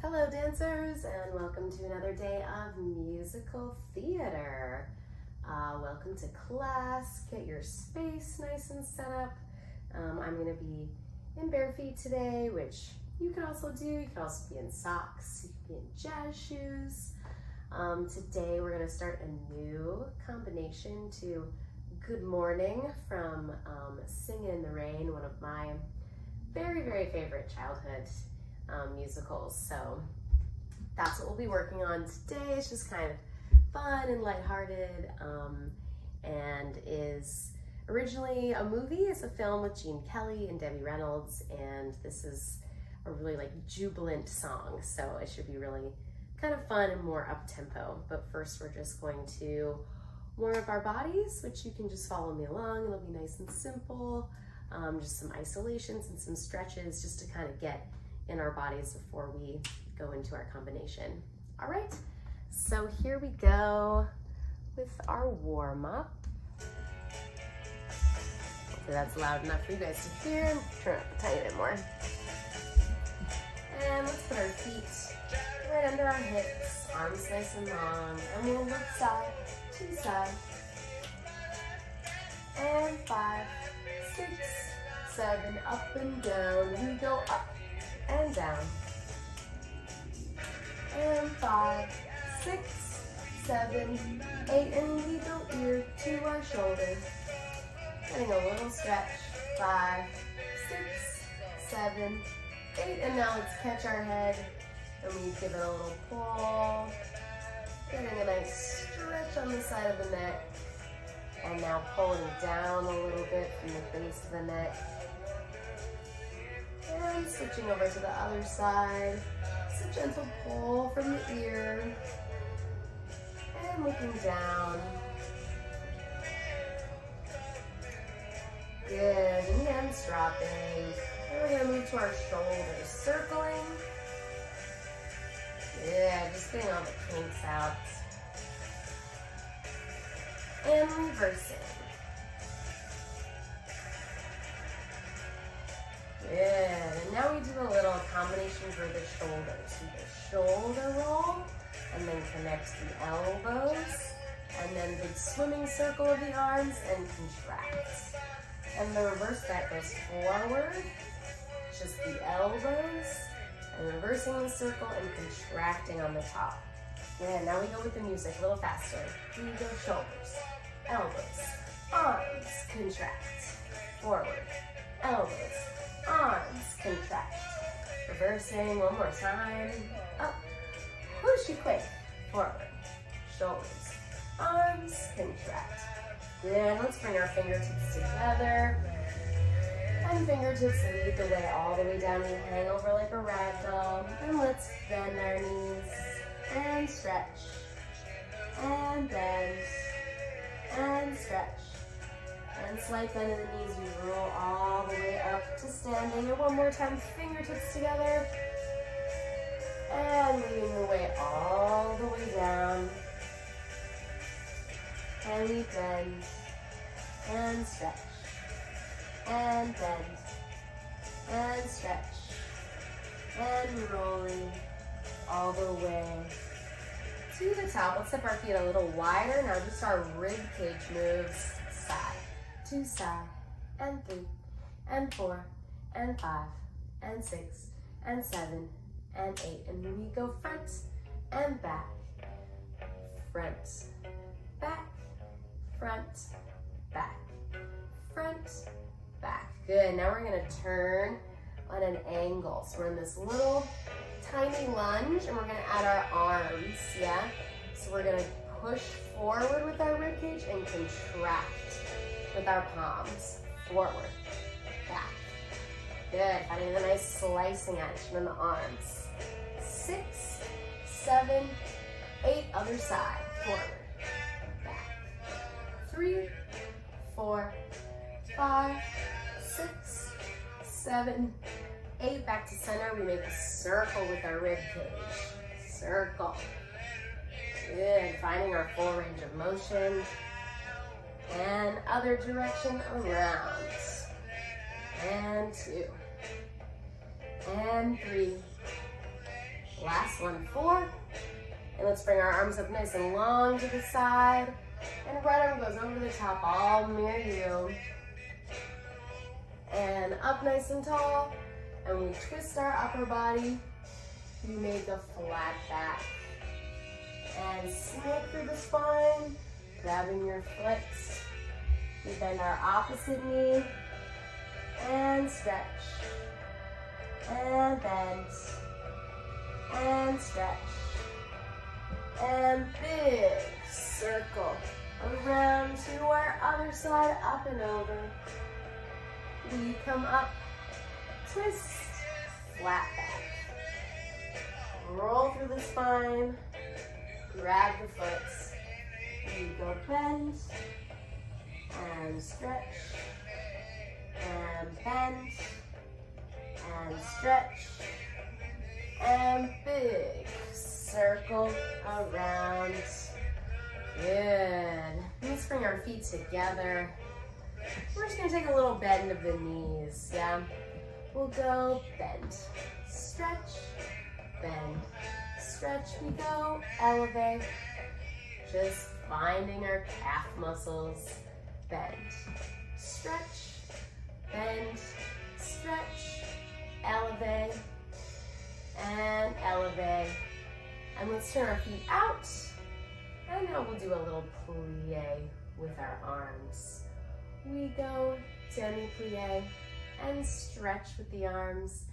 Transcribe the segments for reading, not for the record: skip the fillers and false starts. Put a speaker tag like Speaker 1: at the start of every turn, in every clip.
Speaker 1: Hello dancers, and welcome to another day of musical theater. Welcome to class. Get your space nice and set up. I'm going to be in bare feet today, which you can also do. You can also be in socks, you can be in jazz shoes. Today we're going to start a new combination to Good Morning from Singin' in the Rain, one of my very, very favorite childhood musicals. So that's what we'll be working on today. It's just kind of fun and lighthearted, and is originally a movie. It's a film with Gene Kelly and Debbie Reynolds, and this is a really jubilant song, so it should be really kind of fun and more up-tempo. But first we're just going to warm up our bodies, which you can just follow me along. It'll be nice and simple. Just some isolations and some stretches just to kind of get in our bodies before we go into our combination. All right, so here we go with our warm-up. Hopefully that's loud enough for you guys to hear. Turn up a tiny bit more. And let's put our feet right under our hips, arms nice and long, and we'll look side to side. And 5, 6, 7, up and down. We go up and down. And 5, 6, 7, 8, and we go ear to our shoulder. Getting a little stretch. 5, 6, 7, 8, and now let's catch our head and we give it a little pull. Getting a nice stretch on the side of the neck. And now pulling down a little bit from the base of the neck. And switching over to the other side. It's a gentle pull from the ear. And looking down. Good, and hands dropping. And we're gonna move to our shoulders, circling. Yeah, just getting all the kinks out. And reversing. Good, and now we do a little combination for the shoulders. We do shoulder roll, and then connect the elbows, and then big swimming circle of the arms, and contract. And the reverse that goes forward, just the elbows, and reversing the circle and contracting on the top. Good, now we go with the music a little faster. We go shoulders, elbows, arms, contract, forward, elbows, arms, contract, reversing one more time, up, push it quick, forward, shoulders, arms, contract. Then let's bring our fingertips together, and fingertips lead the way all the way down. We hang over like a rag doll, and let's bend our knees, and stretch, and bend, and stretch, and slight bend of the knees. We roll all the way up to standing, and one more time, fingertips together, and leading the way all the way down, and we bend, and stretch, and bend, and stretch, and rolling all the way to the top. Let's step our feet a little wider. Now just our rib cage moves. Side to side, and 3, and 4, and 5, and 6, and 7, and 8. And then we go front and back, front, back, front, back, front, back. Good, now we're gonna turn on an angle. So we're in this little tiny lunge, and we're gonna add our arms, yeah? So we're gonna push forward with our ribcage and contract with our palms. Forward, back. Good, finding a nice slicing action in the arms. 6, 7, 8, other side. Forward, back. 3, 4, 5, 6, 7, 8, back to center. We make a circle with our rib cage. Circle. Good, finding our full range of motion. And other direction around. And 2. And 3. Last one, 4. And let's bring our arms up nice and long to the side. And right arm goes over the top, all near you. And up nice and tall. And we twist our upper body. We make a flat back. And snake through the spine, grabbing your foot. We bend our opposite knee. And stretch. And bend. And stretch. And big circle around to our other side, up and over. We come up, twist, flat back. Roll through the spine, grab the foot. We go bend, and stretch, and bend, and stretch, and big circle around. Good. Let's bring our feet together. We're just gonna take a little bend of the knees, yeah? We'll go bend, stretch, bend, stretch, we go, elevate. Just finding our calf muscles. Bend, stretch, bend, stretch, elevate, and elevate. And let's turn our feet out. And now we'll do a little plie with our arms. We go demi-plie and stretch with the arms,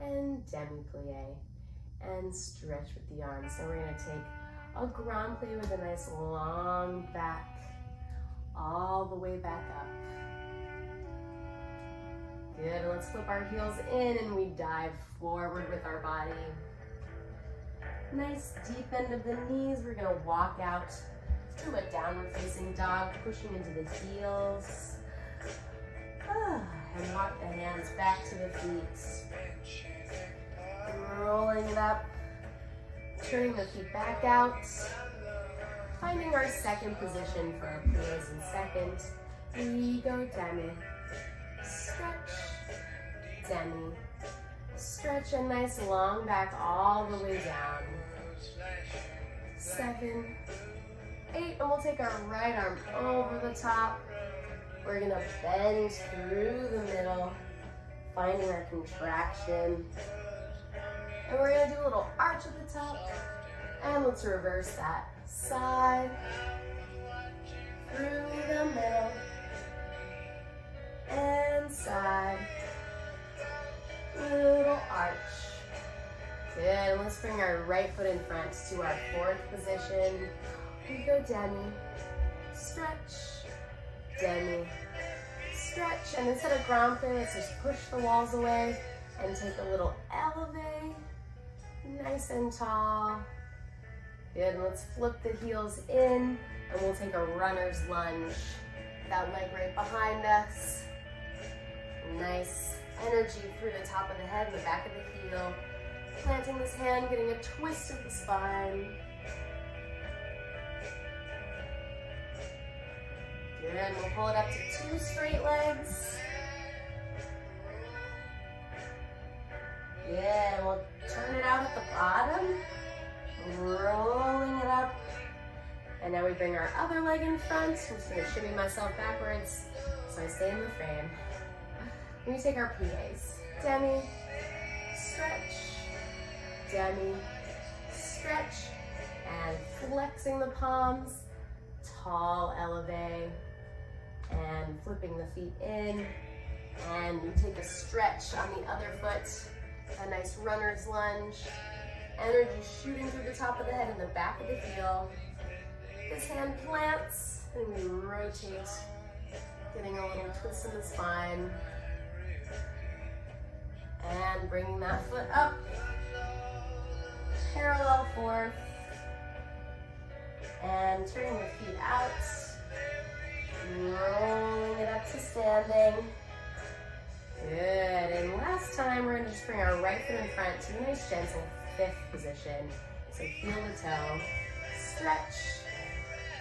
Speaker 1: and demi-plie and stretch with the arms. So we're gonna take a grand plie with a nice long back, all the way back up. Good, let's flip our heels in and we dive forward with our body. Nice deep bend of the knees. We're gonna walk out to a downward facing dog, pushing into the heels. And walk the hands back to the feet. Rolling it up, turning the feet back out. Finding our second position for our plies in second. We go demi, stretch, demi, stretch, a nice long back all the way down. 7, 8, and we'll take our right arm over the top. We're gonna bend through the middle, finding our contraction. And we're gonna do a little arch at the top. And let's reverse that. Side, through the middle, and side. Little arch. Good, let's bring our right foot in front to our 4th position. We go demi, stretch, demi, stretch. And instead of ground plie, let's just push the walls away and take a little elevate, nice and tall. Good, and let's flip the heels in and we'll take a runner's lunge. That leg right behind us. Nice energy through the top of the head and the back of the heel. Planting this hand, getting a twist of the spine. Good, and we'll pull it up to 2 straight legs. Good, and we'll turn it out at the bottom. Rolling it up. And now we bring our other leg in front. I'm just gonna shimmy myself backwards so I stay in the frame. We take our plies. Demi, stretch, demi, stretch, and flexing the palms, tall elevate, and flipping the feet in, and we take a stretch on the other foot, a nice runner's lunge, energy shooting through the top of the head and the back of the heel. This hand plants, and we rotate, getting a little twist in the spine, and bringing that foot up, parallel 4th, and turning the feet out, rolling it up to standing. Good, and last time we're gonna just bring our right foot in front to a nice gentle 5th position. So heel to toe, stretch,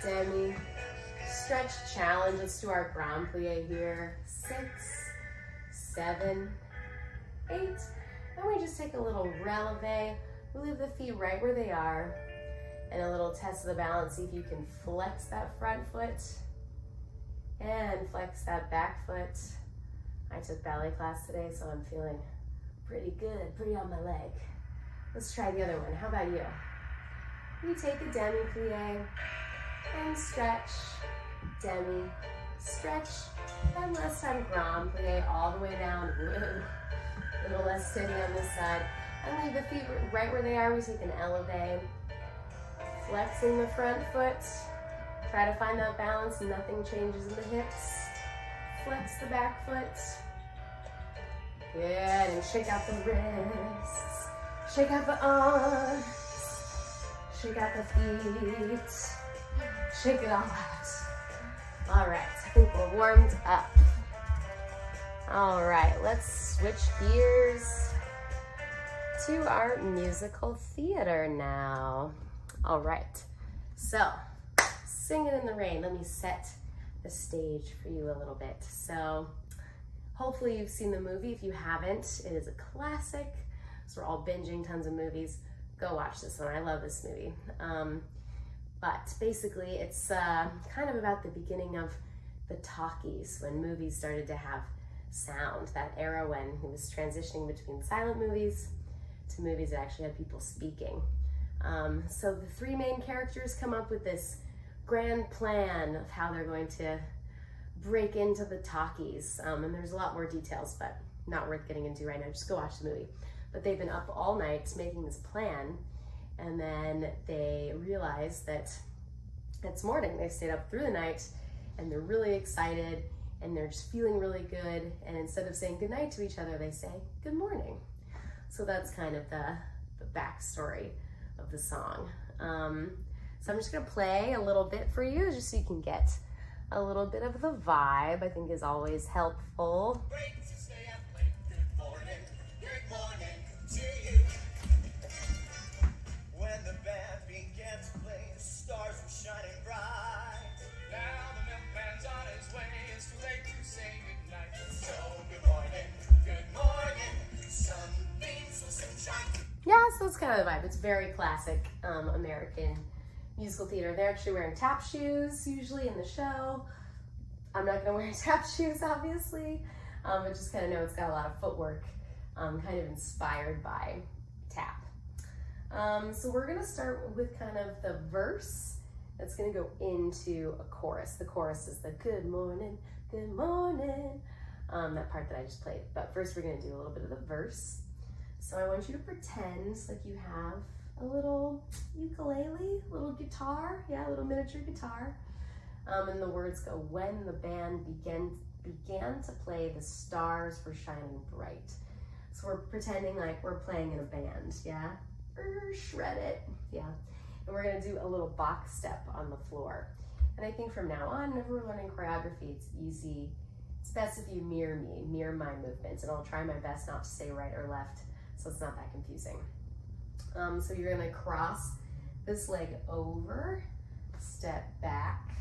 Speaker 1: demi, stretch, challenge. Let's do our grand plie here. 6, 7, 8, and we just take a little releve, We leave the feet right where they are. And a little test of the balance, see if you can flex that front foot and flex that back foot. I took ballet class today, so I'm feeling pretty good, pretty on my leg. Let's try the other one. How about you? We take a demi-plie and stretch, demi, stretch, and last time grand plie all the way down. A little less steady on this side. And leave the feet right where they are. We take an elevate. Flexing the front foot. Try to find that balance. Nothing changes in the hips. Flex the back foot. Good. And shake out the wrists. Shake out the arms. Shake out the feet. Shake it all out. All right. I think we're warmed up. All right. Let's switch gears to our musical theater now. All right, so Singing in the Rain. Let me set the stage for you a little bit. So hopefully you've seen the movie. If you haven't, it is a classic. So we're all binging tons of movies. Go watch this one. I love this movie. But basically it's kind of about the beginning of the talkies, when movies started to have sound, that era when it was transitioning between silent movies to movies that actually had people speaking. So the three main characters come up with this grand plan of how they're going to break into the talkies. And there's a lot more details, but not worth getting into right now. Just go watch the movie. But they've been up all night making this plan, and then they realize that it's morning. They stayed up through the night, and they're really excited, and they're just feeling really good. And instead of saying goodnight to each other, they say good morning. So that's kind of the backstory of the song. So I'm just gonna play a little bit for you just so you can get a little bit of the vibe. I think is always helpful.
Speaker 2: Great to stay up late. Good morning to you. When the band began to play, the stars were shining bright. Now the milkman's on his way, it's too late to say goodnight. So good morning, sunbeams will soon shine.
Speaker 1: Yeah, so that's kind of the vibe. It's very classic American musical theater. They're actually wearing tap shoes usually in the show. I'm not gonna wear tap shoes, obviously, but just kind of know it's got a lot of footwork, kind of inspired by tap. So we're gonna start with kind of the verse that's gonna go into a chorus. The chorus is the good morning, that part that I just played. But first we're gonna do a little bit of the verse. So I want you to pretend like you have a little ukulele, little guitar, a little miniature guitar. And the words go, when the band began to play, the stars were shining bright. So we're pretending like we're playing in a band, yeah? Shred it, yeah. And we're gonna do a little box step on the floor. And I think from now on, whenever we're learning choreography, it's easy. It's best if you mirror my movements, and I'll try my best not to say right or left, so it's not that confusing. So you're gonna cross this leg over, step back,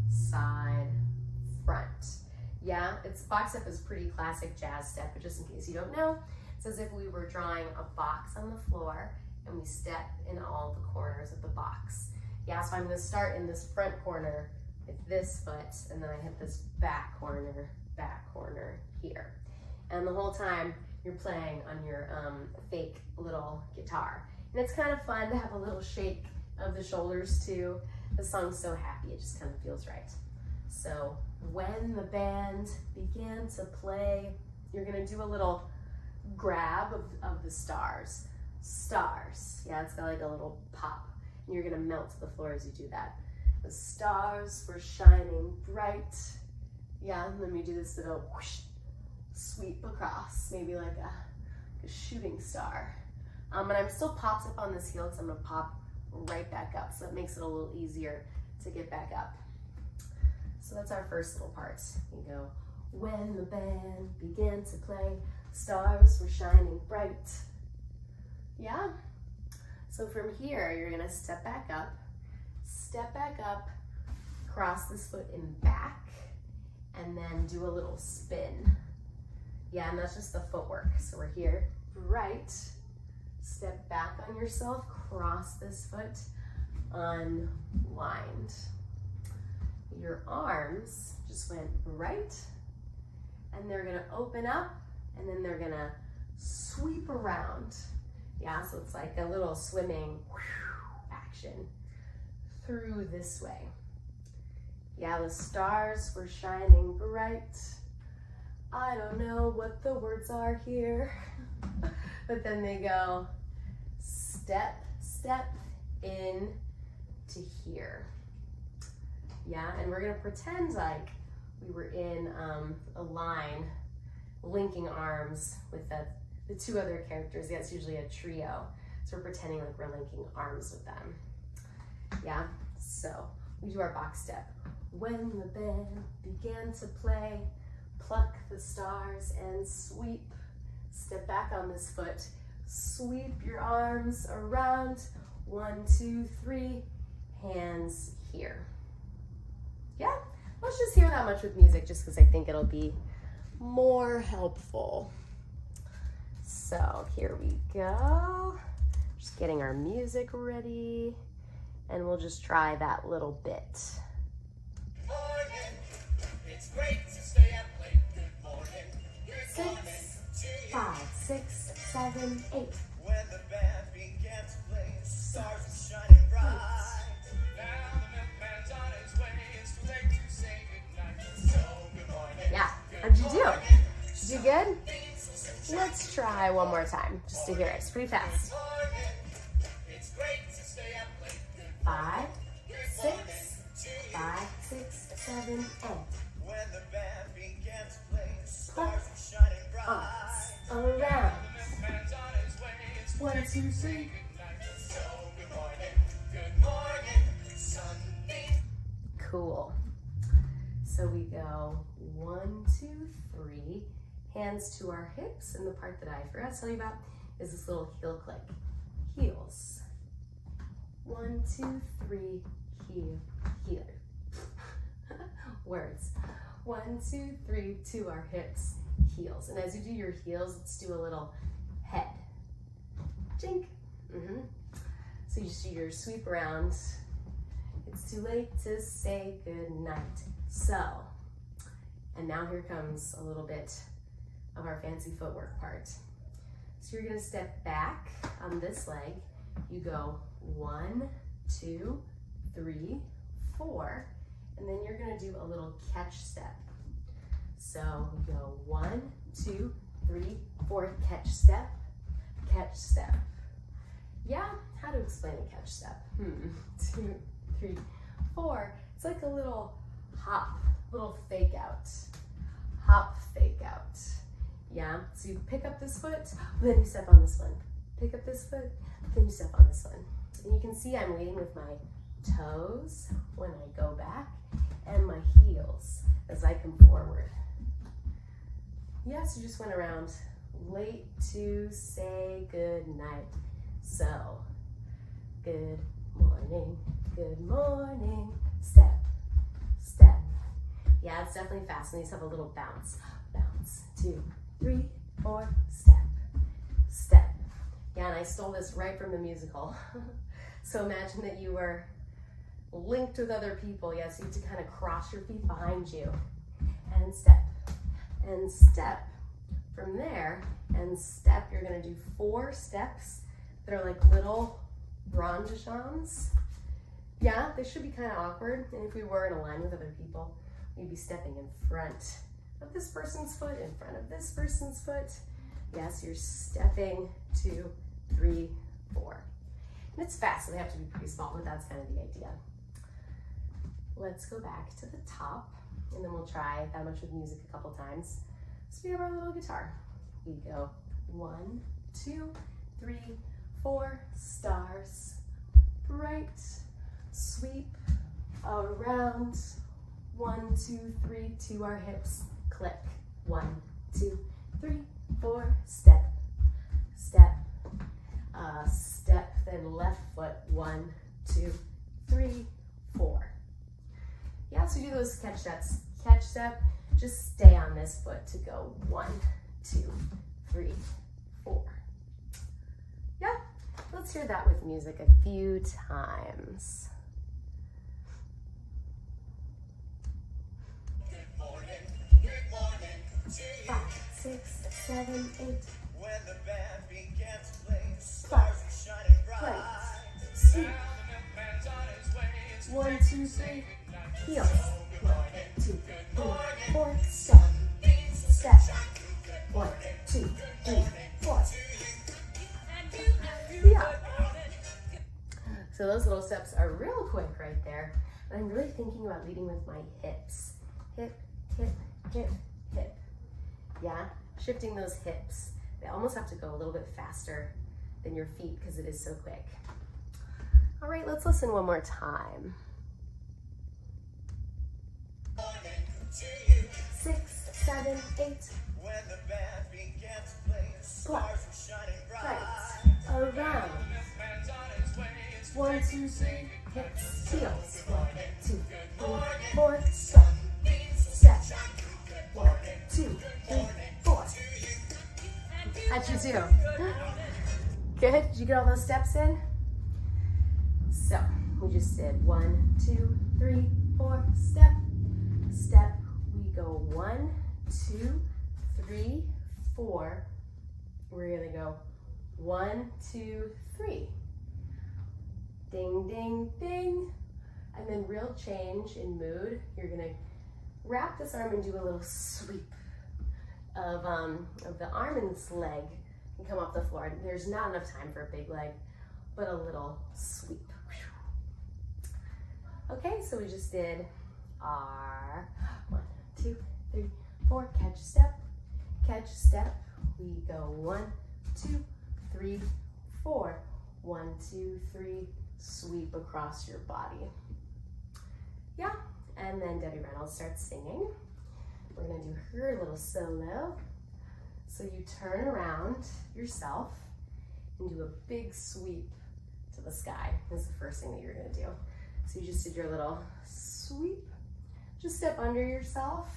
Speaker 1: side, front. Yeah, it's box step is pretty classic jazz step, but just in case you don't know, it's as if we were drawing a box on the floor and we step in all the corners of the box. Yeah, so I'm gonna start in this front corner with this foot, and then I hit this back corner here. And the whole time you're playing on your fake little guitar. And it's kind of fun to have a little shake of the shoulders too. The song's so happy, it just kind of feels right. So when the band began to play, you're gonna do a little grab of the stars. Stars, yeah, it's got like a little pop. And you're gonna melt to the floor as you do that. The stars were shining bright. Yeah, and then we do this little whoosh, sweep across, maybe like a shooting star. And I'm still popped up on this heel because I'm gonna pop right back up. So it makes it a little easier to get back up. So that's our first little part. You go, when the band began to play, stars were shining bright. Yeah? So from here, you're gonna step back up, cross this foot in back, and then do a little spin. Yeah, and that's just the footwork. So we're here, right, step back on yourself, cross this foot unlined. Your arms just went right, and they're gonna open up, and then they're gonna sweep around. Yeah, so it's like a little swimming action through this way. Yeah, the stars were shining bright. I don't know what the words are here, but then they go step, step in to here. Yeah, and we're gonna pretend like we were in a line, linking arms with the two other characters. Yeah, it's usually a trio. So we're pretending like we're linking arms with them. Yeah, so we do our box step. When the band began to play, pluck the stars and sweep. Step back on this foot. Sweep your arms around. 1, 2, 3, hands here. Yeah, let's just hear that much with music just because I think it'll be more helpful. So here we go. Just getting our music ready, and we'll just try that little bit.
Speaker 2: Morning, it's great to stay up late. Good morning, good morning
Speaker 1: 6, 5, 6, 7, 8.
Speaker 2: When the band began to play, stars were shining bright. Now the milkman's on his way. It's too late to say goodnight. So good morning.
Speaker 1: Yeah, how'd you do? Did you good? Let's try one more time, just to hear it. It's pretty fast.
Speaker 2: It's great to stay up late.
Speaker 1: 5, 6, 5, 6, 7, 8.
Speaker 2: When the band began to play, stars were shining bright.
Speaker 1: Arms around.
Speaker 2: The milkman's on his way. It's
Speaker 1: 1, 2, 3.
Speaker 2: so good morning, sunbeam.
Speaker 1: Cool. So we go 1, 2, 3. Hands to our hips, and the part that I forgot to tell you about is this little heel click. Heels. 1, 2, 3, heel, heel. Words. 1, 2, 3 to our hips, heels. And as you do your heels, let's do a little head. Jink. So you just do your sweep around. It's too late to say goodnight. So, and now here comes a little bit of our fancy footwork part. So you're gonna step back on this leg. You go 1, 2, 3, 4, and then you're gonna do a little catch step. So we go 1, 2, 3, 4, catch step, catch step. Yeah, how to explain a catch step? 2, 3, 4. It's like a little hop, little fake out. Hop, fake out. Yeah, so you pick up this foot, then you step on this one. Pick up this foot, then you step on this one. And you can see I'm leading with my toes when I go back and my heels as I come forward. Yes, you just went around late to say good night. So, good morning, step, step. Yeah, it's definitely fast, and these have a little bounce. Bounce, 2, 3, 4, step, step. Yeah, and I stole this right from the musical. So imagine that you were linked with other people. Yes, you have to kind of cross your feet behind you and step, and step. From there, and step, you're gonna do 4 steps that are like little rondichons. Yeah, they should be kind of awkward. And if we were in a line with other people, we'd be stepping in front of this person's foot, in front of this person's foot. Yes, you're stepping 2, 3, 4. And it's fast, so they have to be pretty small, but that's kind of the idea. Let's go back to the top, and then we'll try that much with music a couple times. So we have our little guitar. We go 1, 2, 3, 4, stars, bright, sweep, around, 1, 2, 3, to our hips, click, 1, 2, 3, 4, step, step, step, then left foot, 1, 2, 3, 4. Yeah, so do those catch steps. Catch step, just stay on this foot to go 1, 2, 3, 4. Yeah, let's do that with music a few times.
Speaker 2: Good morning to you.
Speaker 1: 5, 6, 7, 8.
Speaker 2: When the band began to play, stars were shining bright.
Speaker 1: Sweep.
Speaker 2: Now the milkman's on his way. It's
Speaker 1: 1, 2, 3. Heels.
Speaker 2: good
Speaker 1: 1,
Speaker 2: morning.
Speaker 1: 2, 3,
Speaker 2: Good morning.
Speaker 1: 4. Step. Step. 1, 2, 3, 4. Yeah. So those little steps are real quick right there. And I'm really thinking about leading with my hips. Hip, hip, hip, hip. Yeah, shifting those hips. They almost have to go a little bit faster than your feet because it is so quick. All right, let's listen one more time. 6, 7, 8.
Speaker 2: When the band began to play, stars were shining bright.
Speaker 1: Right, around.
Speaker 2: Milkman's on his way. It's
Speaker 1: 1, 2, 3, hips, heels. 1, 2, 3, 4, step, step. 1, 2, 3, 4. How'd you do? Good? Did you get all those steps in? So, we just did 1, 2, 3, 4, step, step. We go 1, 2, 3, 4. We're gonna go 1, 2, 3. Ding, ding, ding. And then real change in mood. You're gonna wrap this arm and do a little sweep of the arm and this leg and come off the floor. There's not enough time for a big leg, but a little sweep. Okay, so we just did our 1, 2, 3, 4, catch step, catch step. We go 1, 2, 3, 4. 1, 2, 3, sweep across your body. Yeah, and then Debbie Reynolds starts singing. We're gonna do her little solo. So you turn around yourself and do a big sweep to the sky. That's the first thing that you're gonna do. So you just did your little sweep. Just step under yourself,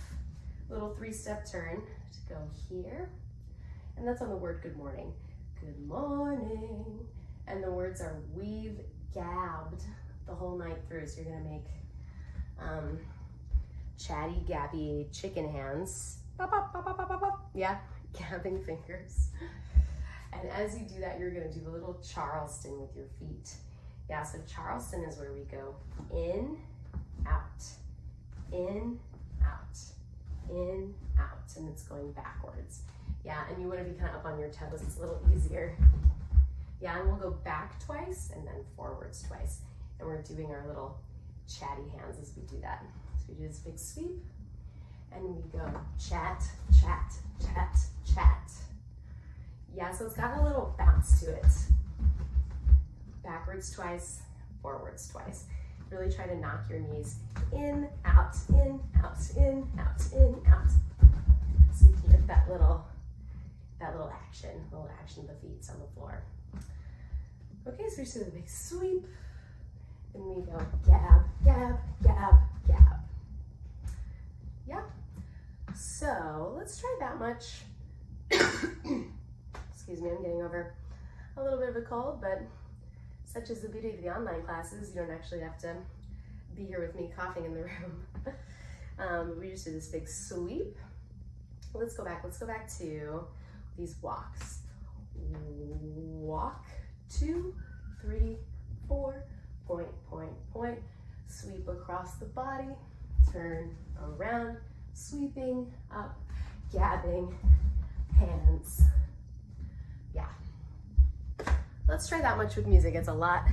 Speaker 1: little 3-step turn to go here. And that's on the word good morning. Good morning. And the words are we've gabbed the whole night through. So you're gonna make chatty, gabby chicken hands. Bop, bop, bop, bop, bop, bop. Yeah, gabbing fingers. And as you do that, you're gonna do a little Charleston with your feet. Yeah, so Charleston is where we go in, out, in, out, in, out, and it's going backwards. Yeah, and you wanna be kind of up on your toes. It's a little easier. Yeah, and we'll go back twice and then forwards twice. And we're doing our little chatty hands as we do that. So we do this big sweep and we go chat, chat, chat, chat. Yeah, so it's got a little bounce to it. Backwards twice, forwards twice. Really try to knock your knees in, out, in, out, in, out, in, out. So you can get that little action of the feet on the floor. Okay, so we just do the big sweep, and we go gab, gab, gab, gab. Yeah, so let's try that much. Excuse me, I'm getting over a little bit of a cold, but such is the beauty of the online classes. You don't actually have to be here with me coughing in the room. We just do this big sweep. Let's go back to these walks. Walk, 2, 3, 4, point, point, point, sweep across the body, turn around, sweeping up, gabbing, hands. Yeah. Let's try that much with music. It's a lot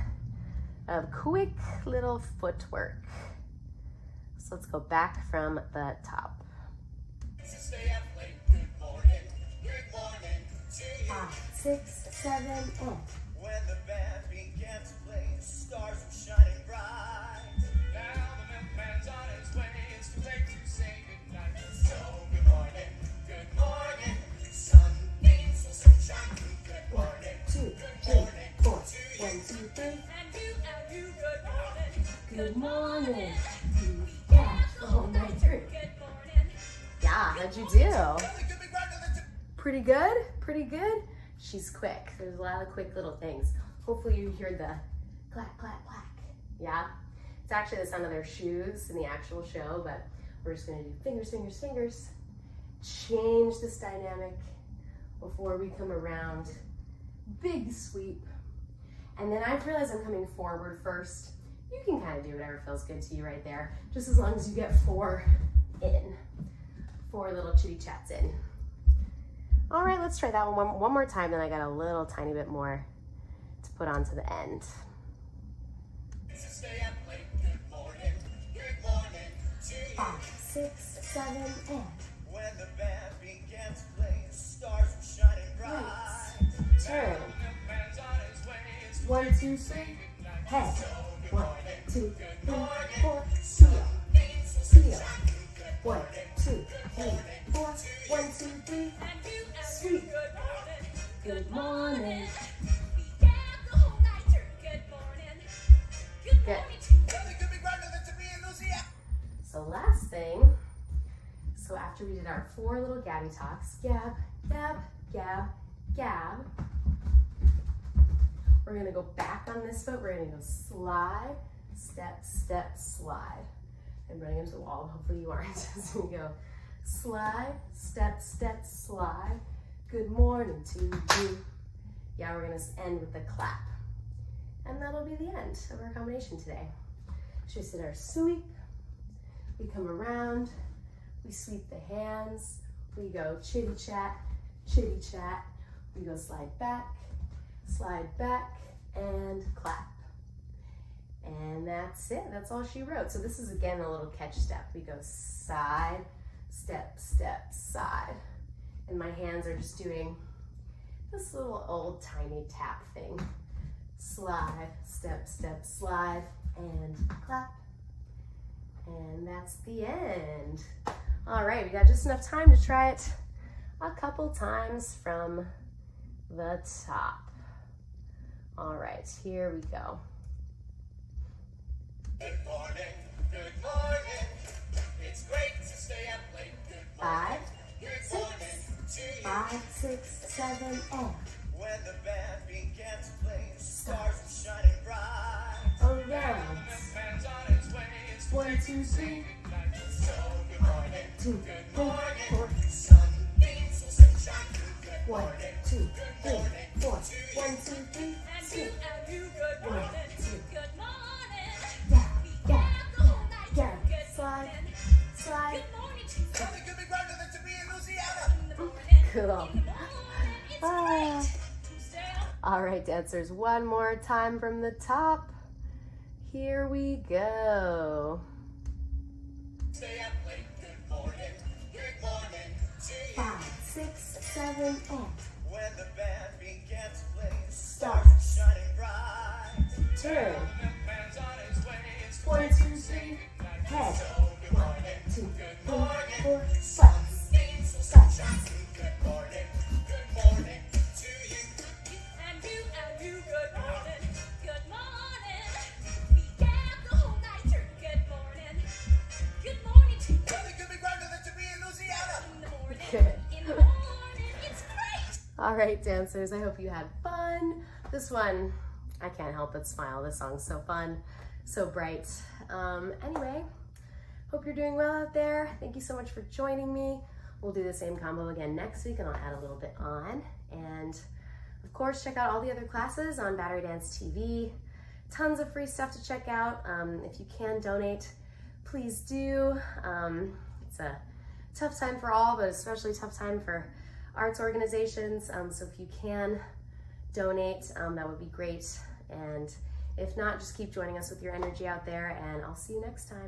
Speaker 1: of quick little footwork. So let's go back from the top.
Speaker 2: Stay up late. Good morning to you.
Speaker 1: 5, 6, 7, 8.
Speaker 2: When the band began to play, stars were shining bright. Now the milkman's on his way. It's too late to say goodnight. So good morning, sunbeams will sunshine. Good
Speaker 1: 1,
Speaker 2: morning,
Speaker 1: 2, 3, 4. 1, 2, 3.
Speaker 2: and you, good morning.
Speaker 1: Good morning. Yeah, the whole night through.
Speaker 2: Good morning.
Speaker 1: Yeah, how'd you do?
Speaker 2: Could be right on the
Speaker 1: Pretty good? Pretty good? She's quick. There's a lot of quick little things. Hopefully you hear the clack, clack, clack. Yeah? It's actually the sound of their shoes in the actual show, but we're just gonna do fingers, fingers, fingers. Change this dynamic before we come around. Big sweep. And then I've realized I'm coming forward first. You can kind of do whatever feels good to you right there, just as long as you get 4 in. 4 little chitty chats in. All right, let's try that one more time, then I got a little tiny bit more to put on to the end.
Speaker 2: Stay up late. Good morning to you.
Speaker 1: 5, 6, 7, and
Speaker 2: When the band began to play, stars were shining bright.
Speaker 1: right. Turn.
Speaker 2: Milkman's on his way. It's
Speaker 1: 1, 2, 3, head. 1, 2, 3, 4, heel. Heel. 1, 2, 3, 4. 1, 2, 3. Sweep. Good morning. Good.
Speaker 2: Nothing could be greater than to be in Louisiana.
Speaker 1: So last thing, so after we did our 4 little gabby talks, gab, gab, gab, gab, we're gonna go back on this foot. We're gonna go slide, step, step, slide. I'm running into the wall, hopefully you aren't. So we go slide, step, step, slide. Good morning to you. Yeah, we're gonna end with a clap. And that'll be the end of our combination today. Just did our sweep. We come around, we sweep the hands, we go chitty chat, we go slide back, and clap. And that's it, that's all she wrote. So this is again a little catch step. We go side, step, step, side. And my hands are just doing this little old tiny tap thing. Slide, step, step, slide, and clap. And that's the end. All right, we got just enough time to try it a couple times from the top. All right, here we go.
Speaker 2: Good morning. It's great to stay up late. Good
Speaker 1: 5,
Speaker 2: Good morning to you.
Speaker 1: 5, 6, 7, and
Speaker 2: When the band began to play, stars were shining bright.
Speaker 1: around.
Speaker 2: Milkman's on his way. It's
Speaker 1: 1, 2, 3,
Speaker 2: so good morning.
Speaker 1: 2, 3, 4.
Speaker 2: Sunbeams will sunshine. Good
Speaker 1: 1, 2, 3, 4. 1, 2, 3, sweep. 1, 2. Yeah, yeah, yeah. Slide, slide.
Speaker 2: Nothing could be greater than to be in Louisiana.
Speaker 1: Cool. Ah. All right, dancers, one more time from the top. Here we go.
Speaker 2: Stay up late. Good morning to you.
Speaker 1: 5, 6, 7, and
Speaker 2: When the band began to play,
Speaker 1: stars
Speaker 2: were shining bright.
Speaker 1: turn.
Speaker 2: Milkman's on his way. It's
Speaker 1: 1, 2, 3, head.
Speaker 2: good
Speaker 1: 1,
Speaker 2: morning.
Speaker 1: 2, 3, 4, flex.
Speaker 2: Sunbeams will sunshine. Good morning to you.
Speaker 3: And you, good morning. Good morning. We got the whole night through. Good morning. Good morning to you.
Speaker 2: Nothing could be greater than to be in Louisiana.
Speaker 3: In the morning.
Speaker 1: Good.
Speaker 3: In the morning. It's great.
Speaker 1: All right, dancers, I hope you had fun. This one, I can't help but smile. This song's so fun, so bright. Anyway, hope you're doing well out there. Thank you so much for joining me. We'll do the same combo again next week, and I'll add a little bit on. And of course, check out all the other classes on Battery Dance TV. Tons of free stuff to check out. If you can donate, please do. It's a tough time for all, but especially tough time for arts organizations. So if you can donate, that would be great. And if not, just keep joining us with your energy out there, and I'll see you next time.